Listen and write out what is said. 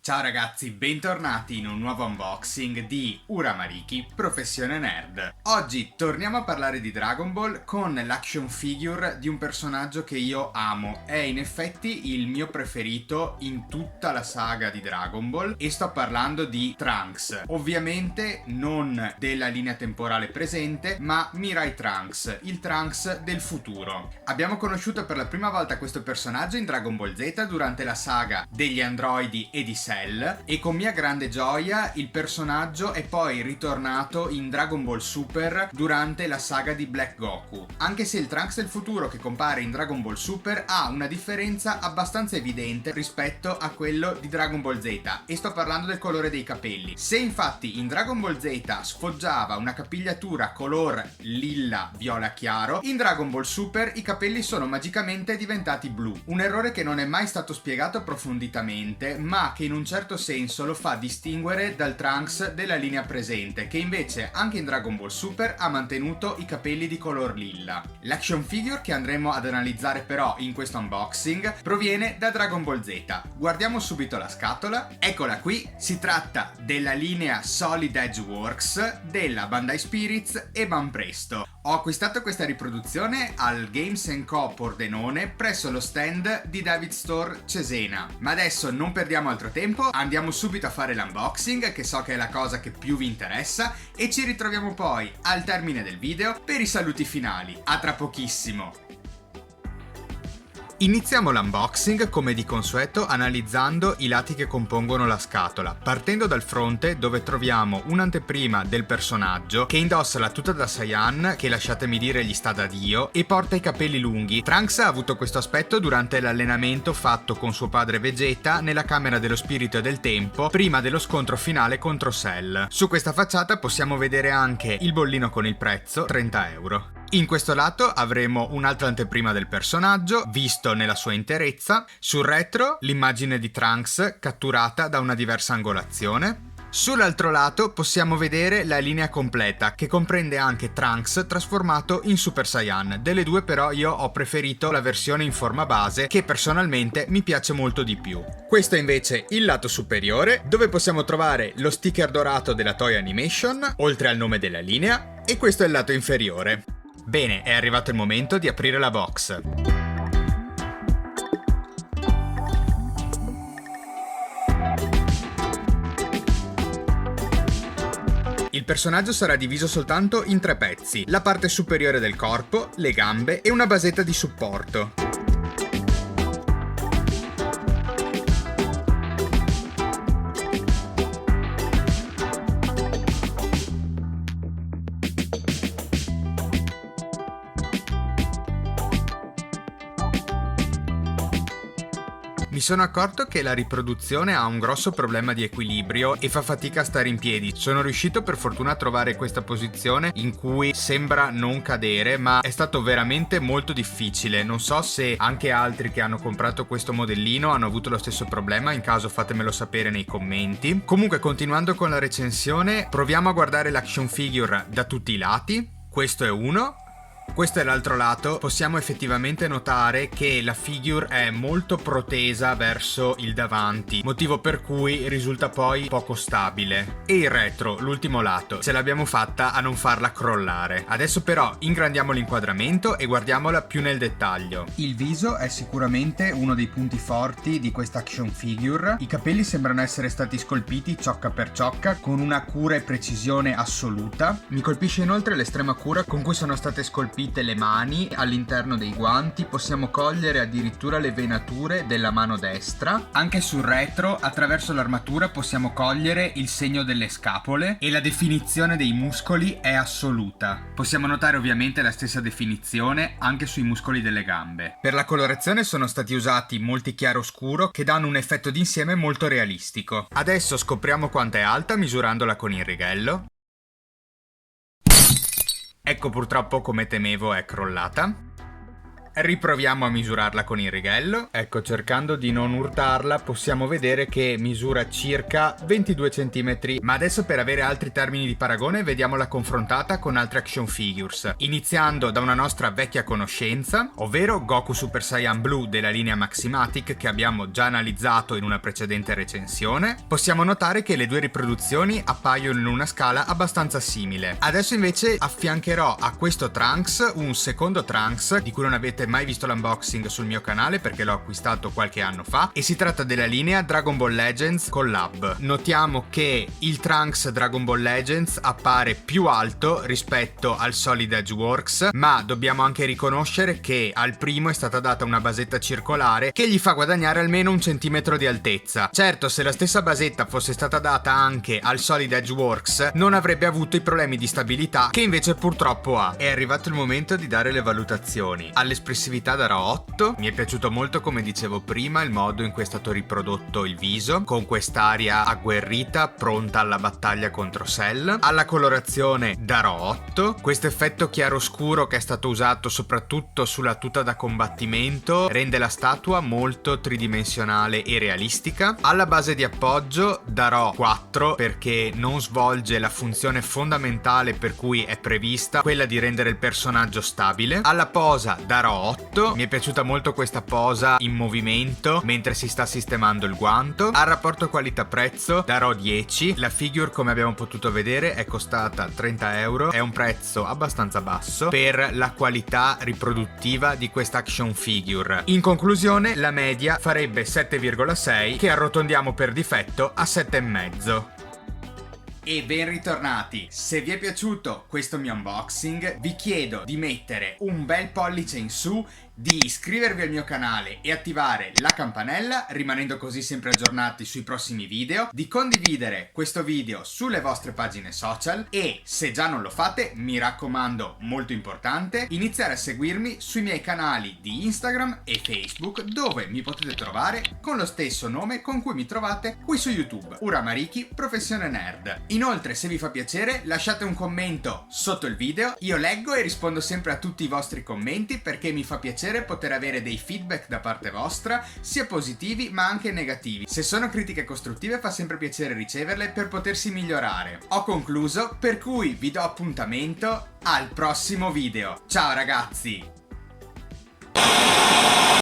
Ciao ragazzi, bentornati in un nuovo unboxing di Uramariki, Professione Nerd. Oggi torniamo a parlare di Dragon Ball con l'action figure di un personaggio che io amo. È in effetti il mio preferito in tutta la saga di Dragon Ball e sto parlando di Trunks. Ovviamente non della linea temporale presente, ma Mirai Trunks, il Trunks del futuro. Abbiamo conosciuto per la prima volta questo personaggio in Dragon Ball Z durante la saga degli androidi e di e con mia grande gioia il personaggio è poi ritornato in Dragon Ball Super durante la saga di Black Goku, anche se il Trunks del futuro che compare in Dragon Ball Super ha una differenza abbastanza evidente rispetto a quello di Dragon Ball Z, e sto parlando del colore dei capelli. Se infatti in Dragon Ball Z sfoggiava una capigliatura color lilla viola chiaro, in Dragon Ball Super i capelli sono magicamente diventati blu, un errore che non è mai stato spiegato approfonditamente, ma che in un certo senso lo fa distinguere dal Trunks della linea presente, che invece anche in Dragon Ball Super ha mantenuto i capelli di color lilla. L'action figure che andremo ad analizzare però in questo unboxing proviene da Dragon Ball Z. Guardiamo subito la scatola, eccola qui, si tratta della linea Solid Edge Works della Bandai Spirits e Banpresto. Ho acquistato questa riproduzione al Games & Co Pordenone presso lo stand di David Store Cesena. Ma adesso non perdiamo altro tempo, andiamo subito a fare l'unboxing, che so che è la cosa che più vi interessa, e ci ritroviamo poi al termine del video per i saluti finali. A tra pochissimo! Iniziamo l'unboxing come di consueto analizzando i lati che compongono la scatola, partendo dal fronte dove troviamo un'anteprima del personaggio che indossa la tuta da Saiyan, che lasciatemi dire gli sta da Dio, e porta i capelli lunghi. Trunks ha avuto questo aspetto durante l'allenamento fatto con suo padre Vegeta nella Camera dello Spirito e del Tempo prima dello scontro finale contro Cell. Su questa facciata possiamo vedere anche il bollino con il prezzo, 30 euro. In questo lato avremo un'altra anteprima del personaggio, visto nella sua interezza. Sul retro l'immagine di Trunks catturata da una diversa angolazione. Sull'altro lato possiamo vedere la linea completa, che comprende anche Trunks trasformato in Super Saiyan. Delle due però io ho preferito la versione in forma base, che personalmente mi piace molto di più. Questo è invece il lato superiore, dove possiamo trovare lo sticker dorato della Toei Animation, oltre al nome della linea, e questo è il lato inferiore. Bene, è arrivato il momento di aprire la box. Il personaggio sarà diviso soltanto in 3 pezzi: la parte superiore del corpo, le gambe e una basetta di supporto. Mi sono accorto che la riproduzione ha un grosso problema di equilibrio e fa fatica a stare in piedi. Sono riuscito per fortuna a trovare questa posizione in cui sembra non cadere, ma è stato veramente molto difficile. Non so se anche altri che hanno comprato questo modellino hanno avuto lo stesso problema, in caso fatemelo sapere nei commenti. Comunque, continuando con la recensione, proviamo a guardare l'action figure da tutti i lati. Questo è uno. Questo è l'altro lato. Possiamo effettivamente notare che la figure è molto protesa verso il davanti, motivo per cui risulta poi poco stabile. E il retro, l'ultimo lato, ce l'abbiamo fatta a non farla crollare. Adesso però ingrandiamo l'inquadramento e guardiamola più nel dettaglio. Il viso è sicuramente uno dei punti forti di questa action figure. I capelli sembrano essere stati scolpiti ciocca per ciocca con una cura e precisione assoluta. Mi colpisce inoltre l'estrema cura con cui sono state scolpite le mani. All'interno dei guanti possiamo cogliere addirittura le venature della mano destra. Anche sul retro, attraverso l'armatura, possiamo cogliere il segno delle scapole e la definizione dei muscoli è assoluta. Possiamo notare ovviamente la stessa definizione anche sui muscoli delle gambe. Per la colorazione sono stati usati molti chiaroscuro che danno un effetto d'insieme molto realistico. Adesso scopriamo quanto è alta misurandola con il righello. Ecco, purtroppo, come temevo, è crollata. Riproviamo a misurarla con il righello. Ecco, cercando di non urtarla, possiamo vedere che misura circa 22 cm. Ma adesso, per avere altri termini di paragone, vediamola confrontata con altre action figures. Iniziando da una nostra vecchia conoscenza, ovvero Goku Super Saiyan Blue della linea Maximatic, che abbiamo già analizzato in una precedente recensione, possiamo notare che le due riproduzioni appaiono in una scala abbastanza simile. Adesso invece affiancherò a questo Trunks un secondo Trunks di cui non avete mai visto l'unboxing sul mio canale perché l'ho acquistato qualche anno fa, e si tratta della linea Dragon Ball Legends Collab. Notiamo che il Trunks Dragon Ball Legends appare più alto rispetto al Solid Edge Works, ma dobbiamo anche riconoscere che al primo è stata data una basetta circolare che gli fa guadagnare almeno 1 centimetro di altezza. Certo, se la stessa basetta fosse stata data anche al Solid Edge Works non avrebbe avuto i problemi di stabilità che invece purtroppo ha. È arrivato il momento di dare le valutazioni. All'espressione darò 8. Mi è piaciuto molto, come dicevo prima, il modo in cui è stato riprodotto il viso, con quest'aria agguerrita, pronta alla battaglia contro Cell. Alla colorazione darò 8. Questo effetto chiaro-scuro che è stato usato soprattutto sulla tuta da combattimento rende la statua molto tridimensionale e realistica. Alla base di appoggio darò 4 perché non svolge la funzione fondamentale per cui è prevista, quella di rendere il personaggio stabile. Alla posa darò 8. Mi è piaciuta molto questa posa in movimento mentre si sta sistemando il guanto. Al rapporto qualità-prezzo darò 10. La figure, come abbiamo potuto vedere, è costata 30 euro. È un prezzo abbastanza basso per la qualità riproduttiva di questa action figure. In conclusione, la media farebbe 7,6 che arrotondiamo per difetto a 7,5. E ben ritornati! Se vi è piaciuto questo mio unboxing, vi chiedo di mettere un bel pollice in su, di iscrivervi al mio canale e attivare la campanella, rimanendo così sempre aggiornati sui prossimi video, di condividere questo video sulle vostre pagine social e, se già non lo fate, mi raccomando, molto importante, iniziare a seguirmi sui miei canali di Instagram e Facebook, dove mi potete trovare con lo stesso nome con cui mi trovate qui su YouTube, Uramariki Professione Nerd. Inoltre, se vi fa piacere, lasciate un commento sotto il video, io leggo e rispondo sempre a tutti i vostri commenti perché mi fa piacere poter avere dei feedback da parte vostra, sia positivi ma anche negativi. Se sono critiche costruttive fa sempre piacere riceverle per potersi migliorare. Ho concluso, per cui vi do appuntamento al prossimo video. Ciao ragazzi!